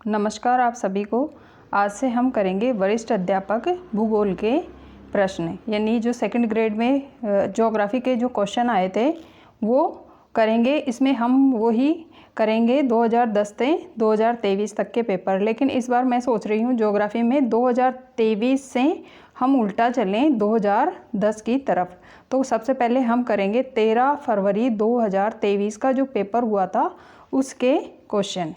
नमस्कार आप सभी को। आज से हम करेंगे वरिष्ठ अध्यापक भूगोल के प्रश्न, यानी जो सेकंड ग्रेड में ज्योग्राफी के जो क्वेश्चन आए थे वो करेंगे। इसमें हम वही करेंगे 2010 से 2023 तक के पेपर, लेकिन इस बार मैं सोच रही हूँ ज्योग्राफी में 2023 से हम उल्टा चलें 2010 की तरफ। तो सबसे पहले हम करेंगे 13 फरवरी 2023 का जो पेपर हुआ था उसके क्वेश्चन।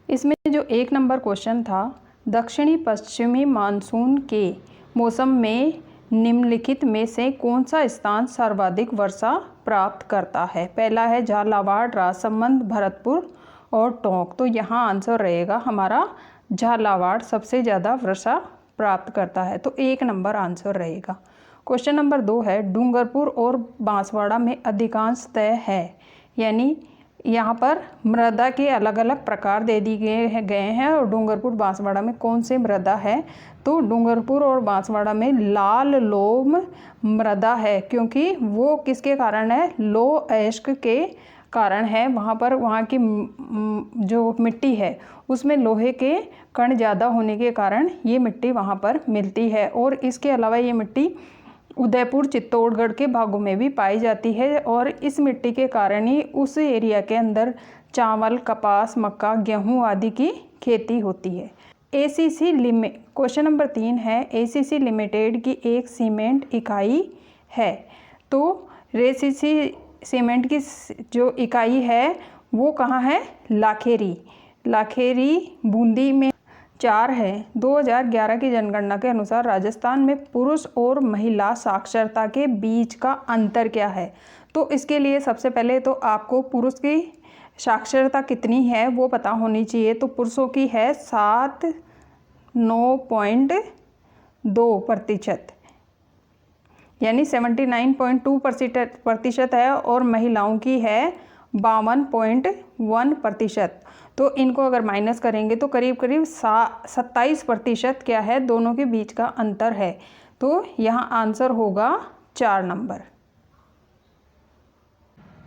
इसमें जो 1 नंबर क्वेश्चन था, दक्षिणी पश्चिमी मानसून के मौसम में निम्नलिखित में से कौन सा स्थान सर्वाधिक वर्षा प्राप्त करता है। पहला है झालावाड़, राजसमंद, भरतपुर और टोंक। तो यहाँ आंसर रहेगा हमारा झालावाड़ सबसे ज़्यादा वर्षा प्राप्त करता है, तो 1 नंबर आंसर रहेगा। क्वेश्चन नंबर 2 है, डूंगरपुर और बांसवाड़ा में अधिकांश तय है, यानी यहाँ पर मृदा के अलग अलग प्रकार दे दिए गए हैं और डूंगरपुर बांसवाड़ा में कौन सी मृदा है। तो डूंगरपुर और बांसवाड़ा में लाल लोम मृदा है, क्योंकि वो किसके कारण है, लो अयस्क के कारण है। वहाँ पर वहाँ की जो मिट्टी है उसमें लोहे के कण ज़्यादा होने के कारण ये मिट्टी वहाँ पर मिलती है। और इसके अलावा ये मिट्टी उदयपुर, चित्तौड़गढ़ के भागों में भी पाई जाती है और इस मिट्टी के कारण ही उस एरिया के अंदर चावल, कपास, मक्का, गेहूं आदि की खेती होती है। एसीसी लिमिट, क्वेश्चन नंबर 3 है, एसीसी लिमिटेड की एक सीमेंट इकाई है। तो रेसीसी सीमेंट की जो इकाई है वो कहाँ है, लाखेरी। लाखेरी बूंदी में 4 है। 2011 की जनगणना के अनुसार राजस्थान में पुरुष और महिला साक्षरता के बीच का अंतर क्या है। तो इसके लिए सबसे पहले तो आपको पुरुष की साक्षरता कितनी है वो पता होनी चाहिए। तो पुरुषों की है 79.2%, यानी 79.2% है, और महिलाओं की है 52.1%। तो इनको अगर माइनस करेंगे तो करीब करीब 27% क्या है, दोनों के बीच का अंतर है। तो यहाँ आंसर होगा 4 नंबर।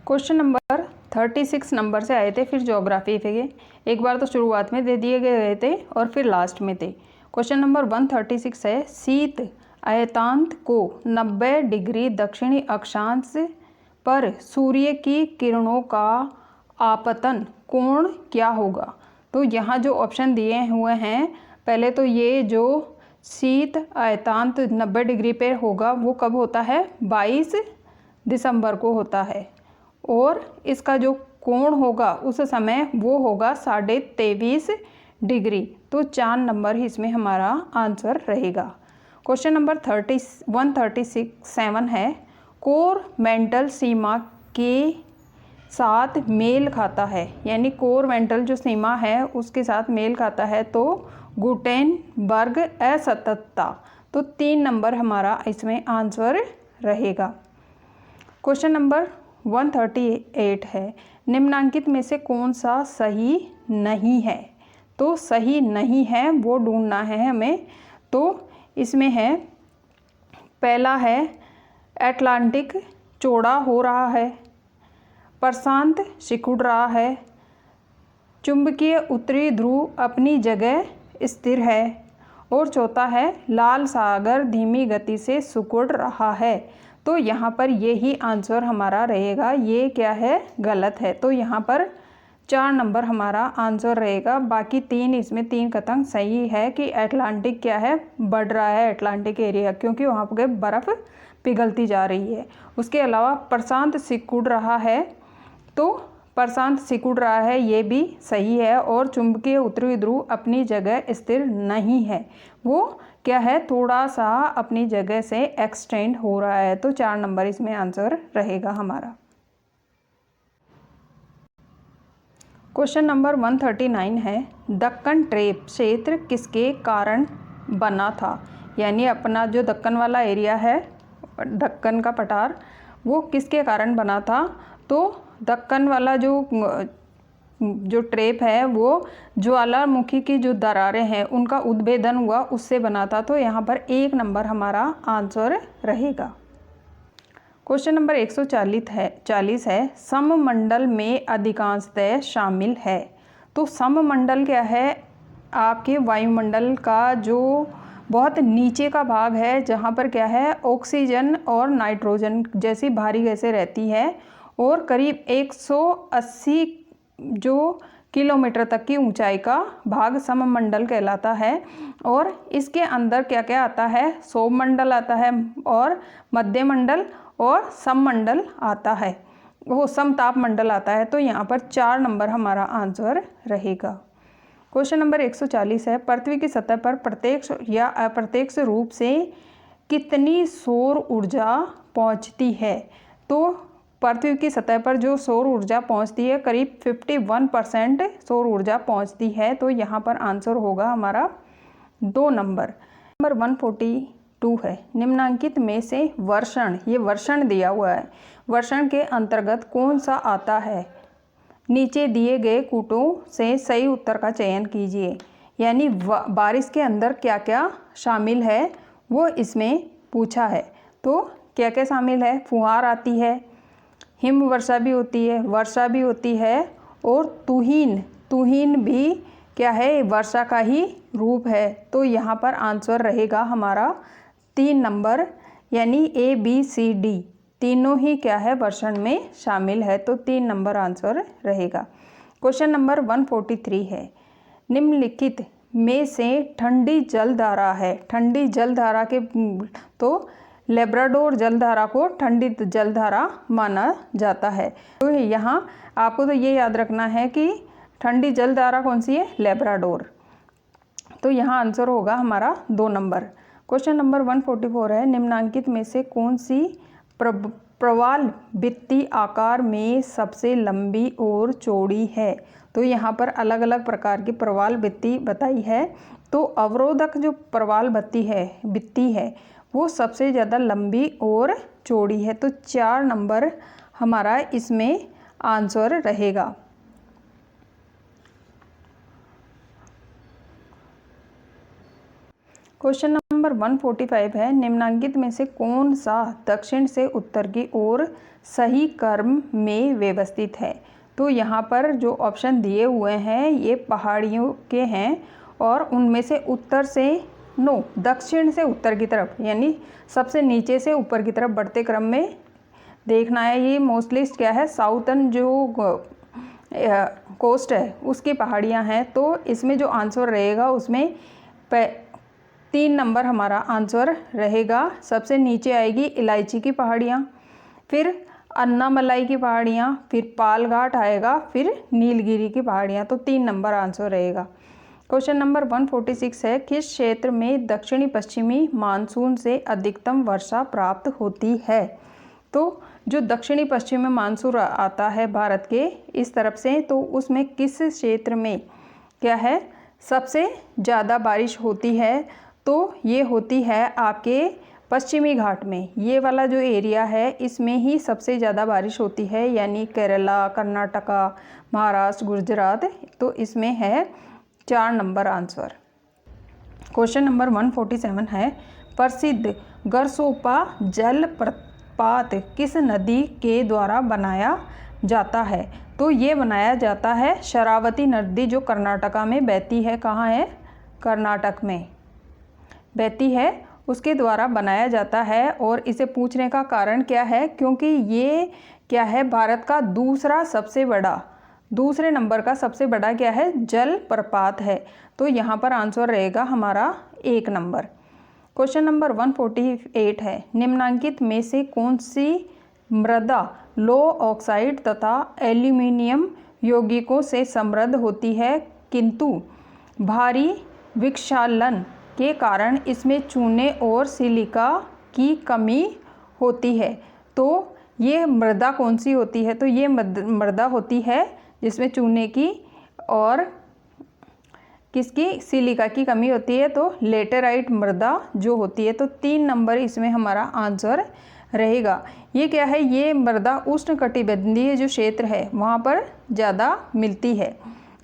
क्वेश्चन नंबर 36 नंबर से आए थे, फिर ज्योग्राफी के एक बार तो शुरुआत में दे दिए गए थे और फिर लास्ट में थे। क्वेश्चन नंबर 136 है, शीत अयतांत को 90 डिग्री दक्षिणी अक्षांश पर सूर्य की किरणों का आपतन कोण क्या होगा। तो यहाँ जो ऑप्शन दिए हुए हैं, पहले तो ये जो शीत अयतांत 90 डिग्री पे होगा वो कब होता है, 22 दिसंबर को होता है, और इसका जो कोण होगा उस समय वो होगा 23.5 डिग्री। तो 4 नंबर ही इसमें हमारा आंसर रहेगा। क्वेश्चन नंबर 137 है, कोर मेंटल सीमा के साथ मेल खाता है, यानी कोर मेंटल जो सीमा है उसके साथ मेल खाता है। तो गुटेनबर्ग असततता। तो 3 नंबर हमारा इसमें आंसर रहेगा। क्वेश्चन नंबर 138 है, निम्नांकित में से कौन सा सही नहीं है। तो सही नहीं है वो ढूंढना है हमें। तो इसमें है, पहला है अटलांटिक चौड़ा हो रहा है, प्रशांत सिकुड़ रहा है, चुंबकीय उत्तरी ध्रुव अपनी जगह स्थिर है, और चौथा है लाल सागर धीमी गति से सिकुड़ रहा है। तो यहाँ पर यही आंसर हमारा रहेगा, ये क्या है, गलत है। तो यहाँ पर 4 नंबर हमारा आंसर रहेगा। बाकी 3 इसमें 3 कथन सही है कि अटलांटिक क्या है, बढ़ रहा है अटलांटिक एरिया, क्योंकि वहाँ पर बर्फ़ पिघलती जा रही है। उसके अलावा प्रशांत सिकुड़ रहा है, तो प्रशांत सिकुड़ रहा है ये भी सही है, और चुंबकीय उत्तरी ध्रुव अपनी जगह स्थिर नहीं है, वो क्या है, थोड़ा सा अपनी जगह से एक्सटेंड हो रहा है। तो 4 नंबर इसमें आंसर रहेगा हमारा। क्वेश्चन नंबर 139 है, दक्कन ट्रेप क्षेत्र किसके कारण बना था, यानी अपना जो दक्कन वाला एरिया है, दक्कन का पठार, वो किसके कारण बना था। तो दक्कन वाला जो ट्रेप है वो ज्वालामुखी की जो दरारें हैं उनका उद्भेदन हुआ, उससे बना था। तो यहाँ पर 1 नंबर हमारा आंसर रहेगा। क्वेश्चन नंबर 140 है, सममंडल में अधिकांशतः शामिल है। तो सममंडल क्या है, आपके वायुमंडल का जो बहुत नीचे का भाग है, जहाँ पर क्या है ऑक्सीजन और नाइट्रोजन जैसी भारी गैसें रहती है, और करीब 180 जो किलोमीटर तक की ऊंचाई का भाग सममंडल कहलाता है। और इसके अंदर क्या क्या आता है, सौमंडल आता है और मध्यमंडल और सममंडल आता है, वो समताप मंडल आता है। तो यहाँ पर 4 नंबर हमारा आंसर रहेगा। क्वेश्चन नंबर 140 है, पृथ्वी की सतह पर प्रत्यक्ष या अप्रत्यक्ष रूप से कितनी सौर ऊर्जा पहुँचती है। तो पृथ्वी की सतह पर जो सौर ऊर्जा पहुँचती है करीब 51% सौर ऊर्जा पहुँचती है। तो यहाँ पर आंसर होगा हमारा 2 नंबर। नंबर 142 है, निम्नांकित में से वर्षण, ये वर्षण दिया हुआ है, वर्षण के अंतर्गत कौन सा आता है। नीचे दिए गए कूटों से सही उत्तर का चयन कीजिए। यानी बारिश के अंदर क्या क्या शामिल है वो इसमें पूछा है। तो क्या क्या शामिल है, फुहार आती है, हिम वर्षा भी होती है, वर्षा भी होती है, और तुहीन भी क्या है, वर्षा का ही रूप है। तो यहाँ पर आंसर रहेगा हमारा 3 नंबर, यानी ABCD तीनों ही क्या है वर्षण में शामिल है। तो 3 नंबर आंसर रहेगा। क्वेश्चन नंबर 143 है, निम्नलिखित में से ठंडी जलधारा है, ठंडी जलधारा के तो लेब्राडोर जलधारा को ठंडी जलधारा माना जाता है। तो यहाँ आपको तो ये याद रखना है कि ठंडी जलधारा कौन सी है, लेब्राडोर। तो यहाँ आंसर होगा हमारा 2 नंबर। क्वेश्चन नंबर 144 है, निम्नांकित में से कौन सी प्रवाल भित्ति आकार में सबसे लंबी और चौड़ी है। तो यहाँ पर अलग अलग प्रकार की प्रवाल भित्ति बताई है। तो अवरोधक जो प्रवाल भित्ति है वो सबसे ज़्यादा लंबी और चौड़ी है। तो 4 नंबर हमारा इसमें आंसर रहेगा। क्वेश्चन नंबर 145 है, निम्नांकित में से कौन सा दक्षिण से उत्तर की ओर सही क्रम में व्यवस्थित है। तो यहाँ पर जो ऑप्शन दिए हुए हैं ये पहाड़ियों के हैं, और उनमें से दक्षिण से उत्तर की तरफ, यानी सबसे नीचे से ऊपर की तरफ बढ़ते क्रम में देखना है। ये मोस्टली क्या है, साउथर्न जो कोस्ट है उसकी पहाड़ियाँ हैं। तो इसमें जो आंसर रहेगा उसमें 3 नंबर हमारा आंसर रहेगा। सबसे नीचे आएगी इलायची की पहाड़ियाँ, फिर अन्नामलाई की पहाड़ियाँ, फिर पालघाट आएगा, फिर नीलगिरी की पहाड़ियाँ। तो 3 नंबर आंसर रहेगा। क्वेश्चन नंबर 146 है, किस क्षेत्र में दक्षिणी पश्चिमी मानसून से अधिकतम वर्षा प्राप्त होती है। तो जो दक्षिणी पश्चिमी मानसून आता है भारत के इस तरफ से, तो उसमें किस क्षेत्र में क्या है सबसे ज़्यादा बारिश होती है। तो ये होती है आपके पश्चिमी घाट में, ये वाला जो एरिया है इसमें ही सबसे ज़्यादा बारिश होती है, यानी केरला, कर्नाटका, महाराष्ट्र, गुजरात। तो इसमें है 4 नंबर आंसर। क्वेश्चन नंबर 147 है, प्रसिद्ध गरसोपा जल प्रपात किस नदी के द्वारा बनाया जाता है। तो ये बनाया जाता है शरावती नदी, जो कर्नाटका में बहती है। कहाँ है, कर्नाटक में बहती है, उसके द्वारा बनाया जाता है। और इसे पूछने का कारण क्या है, क्योंकि ये क्या है भारत का दूसरे नंबर का सबसे बड़ा क्या है जल प्रपात है। तो यहाँ पर आंसर रहेगा हमारा 1 नंबर। क्वेश्चन नंबर 148 है, निम्नांकित में से कौन सी मृदा लो ऑक्साइड तथा एल्यूमिनियम यौगिकों से समृद्ध होती है, किंतु भारी विक्षालन के कारण इसमें चूने और सिलिका की कमी होती है। तो ये मृदा कौन सी होती है। तो ये मृदा होती है जिसमें चूने की और किसकी, सिलिका की कमी होती है। तो लेटेराइट मृदा जो होती है। तो 3 नंबर इसमें हमारा आंसर रहेगा। ये क्या है, ये मृदा उष्णकटिबंधीय जो क्षेत्र है वहाँ पर ज़्यादा मिलती है,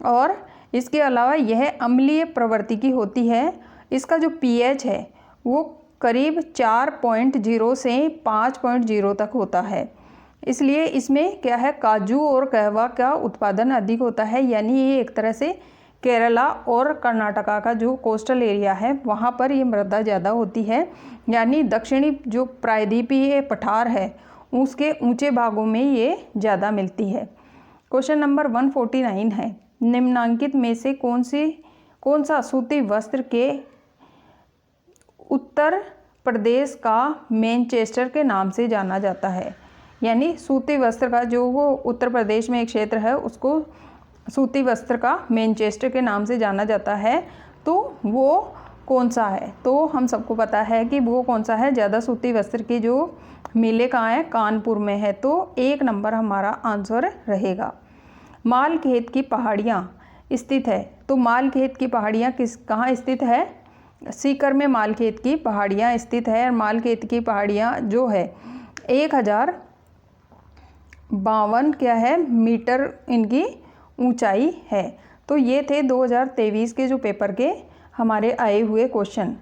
और इसके अलावा यह अम्लीय प्रवृत्ति की होती है। इसका जो pH है वो करीब 4.0 से 5.0 तक होता है। इसलिए इसमें क्या है, काजू और कहवा का उत्पादन अधिक होता है। यानी ये एक तरह से केरला और कर्नाटका का जो कोस्टल एरिया है वहाँ पर ये मृदा ज़्यादा होती है। यानी दक्षिणी जो प्रायद्वीपीय पठार है उसके ऊंचे भागों में ये ज़्यादा मिलती है। क्वेश्चन नंबर 149 है, निम्नांकित में से कौन सा सूती वस्त्र के उत्तर प्रदेश का मैनचेस्टर के नाम से जाना जाता है। यानी सूती वस्त्र का जो वो उत्तर प्रदेश में एक क्षेत्र है उसको सूती वस्त्र का मैनचेस्टर के नाम से जाना जाता है, तो वो कौन सा है? तो हम सबको पता है कि वो कौन सा है। ज़्यादा सूती वस्त्र की जो मिलें कहाँ है, कानपुर में है। तो 1 नंबर हमारा आंसर रहेगा। मालखेत की पहाड़ियाँ स्थित है, तो मालखेत की पहाड़ियाँ कहाँ स्थित है? सीकर में मालखेत की पहाड़ियाँ स्थित है। और मालखेत की पहाड़ियाँ जो है 1052 क्या है मीटर इनकी ऊंचाई है। तो ये थे 2023 के जो पेपर के हमारे आए हुए क्वेश्चन।